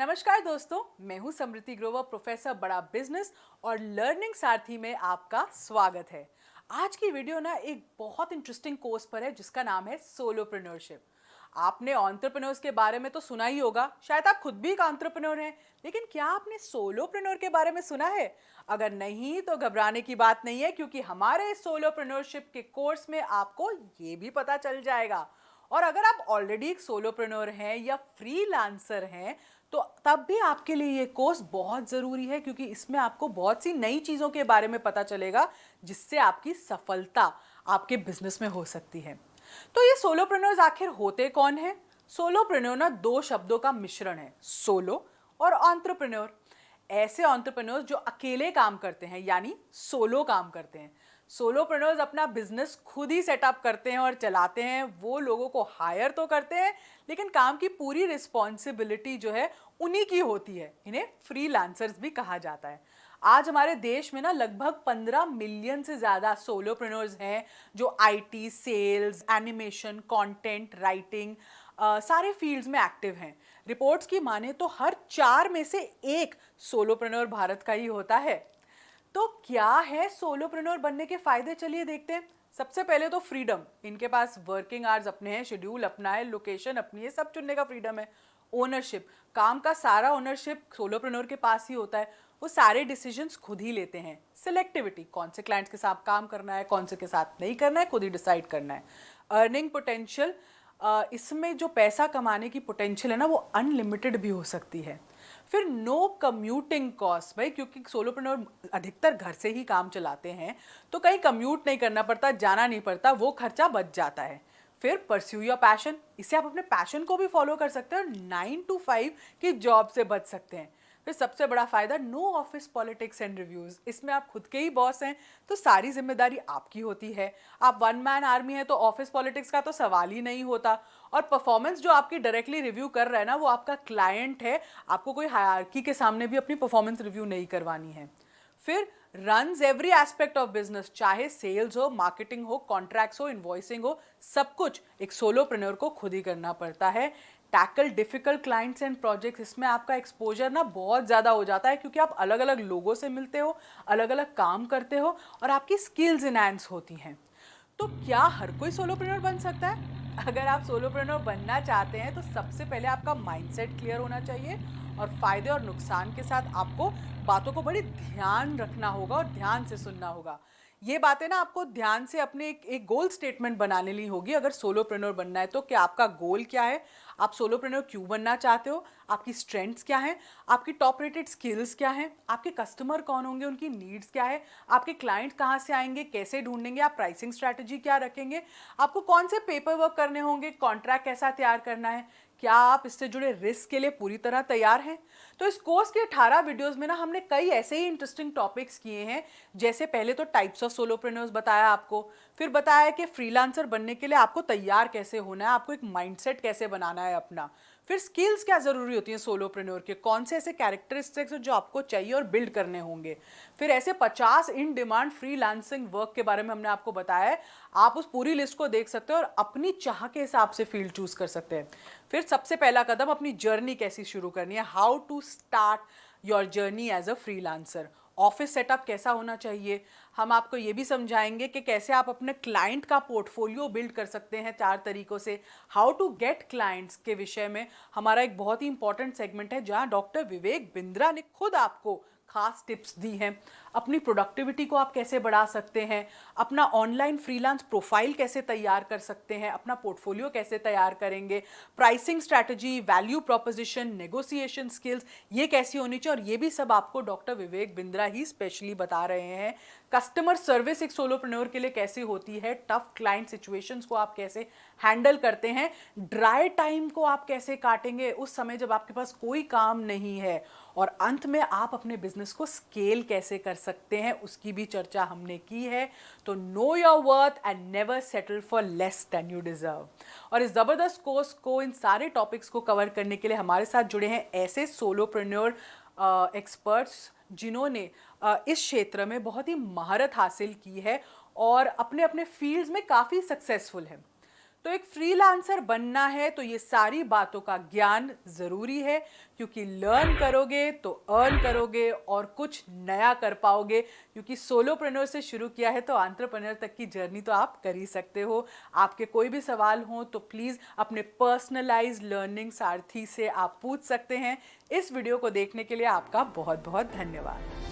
नमस्कार दोस्तों, मैं हूं समृति ग्रोवर, प्रोफेसर बड़ा बिजनेस और लर्निंग सारथी में आपका स्वागत है। आज की वीडियो ना एक बहुत इंटरेस्टिंग कोर्स पर है जिसका नाम है सोलोप्रेन्योरशिप। आपने एंटरप्रेन्योर्स के बारे में तो सुना ही होगा, शायद आप खुद भी एक एंटरप्रेन्योर हैं, लेकिन क्या आपने सोलोप्रेन्योर के बारे में सुना है? अगर नहीं तो घबराने की बात नहीं है, क्योंकि हमारे सोलोप्रेन्योरशिप के कोर्स में आपको ये भी पता चल जाएगा। और अगर आप ऑलरेडी एक सोलोप्रेन्योर हैं या फ्रीलांसर हैं, तो तब भी आपके लिए ये कोर्स बहुत ज़रूरी है, क्योंकि इसमें आपको बहुत सी नई चीज़ों के बारे में पता चलेगा जिससे आपकी सफलता आपके बिजनेस में हो सकती है। तो ये सोलोप्रेन्योर्स आखिर होते कौन है? सोलोप्रेन्योर ना दो शब्दों का मिश्रण है, सोलो और एंटरप्रेन्योर। ऐसे एंटरप्रेन्योर्स जो अकेले काम करते हैं, यानी सोलो काम करते हैं। सोलोप्रेन्योर्स अपना बिजनेस खुद ही सेटअप करते हैं और चलाते हैं। वो लोगों को हायर तो करते हैं, लेकिन काम की पूरी रिस्पॉन्सिबिलिटी जो है उन्हीं की होती है। इन्हें फ्रीलांसर्स भी कहा जाता है। आज हमारे देश में ना लगभग 15 मिलियन से ज़्यादा सोलोप्रेन्योर्स हैं जो IT, sales, animation, content writing सारे फील्ड्स में एक्टिव हैं। रिपोर्ट्स की माने तो हर 4 में से एक सोलोप्रेन्योर भारत का ही होता है। तो क्या है सोलोप्रेन्योर बनने के फायदे, चलिए देखते हैं। सबसे पहले तो फ्रीडम। इनके पास वर्किंग आवर्स अपने हैं, शेड्यूल अपना है, लोकेशन अपनी है, सब चुनने का फ्रीडम है। ओनरशिप, काम का सारा ओनरशिप सोलोप्रेन्योर के पास ही होता है। वो सारे डिसीजंस खुद ही लेते हैं। सिलेक्टिविटी, कौन से क्लाइंट्स के साथ काम करना है, कौन से के साथ नहीं करना है, खुद ही डिसाइड करना है। अर्निंग पोटेंशियल, इसमें जो पैसा कमाने की पोटेंशियल है ना, वो अनलिमिटेड भी हो सकती है। फिर नो कम्यूटिंग कॉस्ट, भाई क्योंकि सोलोप्रेन्योर अधिकतर घर से ही काम चलाते हैं, तो कहीं कम्यूट नहीं करना पड़ता, जाना नहीं पड़ता, वो खर्चा बच जाता है। फिर परस्यू योर पैशन, इससे आप अपने पैशन को भी फॉलो कर सकते हैं और 9 to 5 की जॉब से बच सकते हैं। फिर सबसे बड़ा फायदा, no office politics and reviews. इसमें आप खुद के ही बॉस हैं, तो सारी जिम्मेदारी आपकी होती है। आप वन मैन आर्मी है, तो ऑफिस पॉलिटिक्स का तो सवाल ही नहीं होता। और परफॉर्मेंस जो आपकी डायरेक्टली रिव्यू कर रहा है ना, वो आपका क्लाइंट है। आपको कोई हायरार्की के सामने भी अपनी परफॉर्मेंस रिव्यू नहीं करवानी है। फिर runs every aspect of business, चाहे सेल्स हो, मार्केटिंग हो, कॉन्ट्रैक्ट्स हो, इन्वॉइसिंग हो, सब कुछ एक सोलोप्रेन्योर को खुद ही करना पड़ता है। Tackle difficult clients and projects, इसमें आपका एक्सपोजर ना बहुत ज़्यादा हो जाता है, क्योंकि आप अलग अलग लोगों से मिलते हो, अलग अलग काम करते हो और आपकी स्किल्स इनहैंस होती हैं। तो क्या हर कोई सोलोप्रेन्योर बन सकता है? अगर आप सोलोप्रेन्योर बनना चाहते हैं, तो सबसे पहले आपका माइंडसेट क्लियर होना चाहिए और फायदे और नुकसान के साथ आपको बातों को बड़ी ध्यान रखना होगा और ध्यान से सुनना होगा। ये बातें ना आपको ध्यान से अपने एक गोल स्टेटमेंट बनाने ली होगी। अगर सोलोप्रेन्योर बनना है, तो क्या आपका गोल क्या है, आप सोलोप्रेन्योर क्यों बनना चाहते हो, आपकी स्ट्रेंथ्स क्या हैं, आपकी टॉप रेटेड स्किल्स क्या हैं, आपके कस्टमर कौन होंगे, उनकी नीड्स क्या है, आपके क्लाइंट कहाँ से आएंगे, कैसे ढूंढेंगे, आप प्राइसिंग स्ट्रैटेजी क्या रखेंगे, आपको कौन से पेपर वर्क करने होंगे, कॉन्ट्रैक्ट कैसा तैयार करना है, क्या आप इससे जुड़े रिस्क के लिए पूरी तरह तैयार हैं। तो इस कोर्स के 18 वीडियोस में ना हमने कई ऐसे ही इंटरेस्टिंग टॉपिक्स किए हैं। जैसे पहले तो टाइप्स ऑफ सोलोप्रेन्योर्स बताया आपको, फिर बताया कि फ्रीलांसर बनने के लिए आपको तैयार कैसे होना है, आपको एक माइंडसेट कैसे बनाना है अपना, फिर स्किल्स क्या ज़रूरी होती हैं सोलोप्रेन्योर के, कौन से ऐसे कैरेक्टरिस्टिक्स जो आपको चाहिए और बिल्ड करने होंगे, फिर ऐसे 50 इन डिमांड फ्रीलांसिंग वर्क के बारे में हमने आपको बताया है। आप उस पूरी लिस्ट को देख सकते हो और अपनी चाह के हिसाब से फील्ड चूज कर सकते हैं। फिर सबसे पहला कदम, अपनी जर्नी कैसी शुरू करनी है, how to start your journey as a freelancer. Office setup कैसा होना चाहिए, हम आपको ये भी समझाएंगे कि कैसे आप अपने क्लाइंट का पोर्टफोलियो बिल्ड कर सकते हैं 4 तरीकों से। हाउ टू गेट क्लाइंट्स के विषय में हमारा एक बहुत ही इंपॉर्टेंट सेगमेंट है, जहां डॉक्टर विवेक बिंद्रा ने खुद आपको खास टिप्स दी हैं। अपनी प्रोडक्टिविटी को आप कैसे बढ़ा सकते हैं, अपना ऑनलाइन फ्रीलांस प्रोफाइल कैसे तैयार कर सकते हैं, अपना पोर्टफोलियो कैसे तैयार करेंगे, pricing strategy, value proposition, negotiation skills ये कैसी होनी चाहिए, और ये भी सब आपको डॉक्टर विवेक बिंद्रा ही स्पेशली बता रहे हैं। कस्टमर सर्विस एक सोलोप्रेन्योर के लिए कैसी होती है, टफ क्लाइंट सिचुएशंस को आप कैसे हैंडल करते हैं, ड्राई टाइम को आप कैसे काटेंगे उस समय जब आपके पास कोई काम नहीं है, और अंत में आप अपने बिजनेस को स्केल कैसे कर सकते हैं, उसकी भी चर्चा हमने की है। तो know your worth and never settle for less than you deserve. और इस जबरदस्त कोर्स को, इन सारे टॉपिक्स को कवर करने के लिए हमारे साथ जुड़े हैं ऐसे सोलोप्रेन्योर एक्सपर्ट्स जिन्होंने इस क्षेत्र में बहुत ही महारत हासिल की है और अपने अपने फील्ड्स में काफ़ी सक्सेसफुल हैं। तो एक फ्रीलांसर बनना है तो ये सारी बातों का ज्ञान ज़रूरी है, क्योंकि लर्न करोगे तो अर्न करोगे और कुछ नया कर पाओगे। क्योंकि सोलोप्रेन्योर से शुरू किया है तो एंटरप्रेन्योर तक की जर्नी तो आप कर ही सकते हो। आपके कोई भी सवाल हो तो प्लीज़ अपने पर्सनलाइज्ड लर्निंग सारथी से आप पूछ सकते हैं। इस वीडियो को देखने के लिए आपका बहुत बहुत धन्यवाद।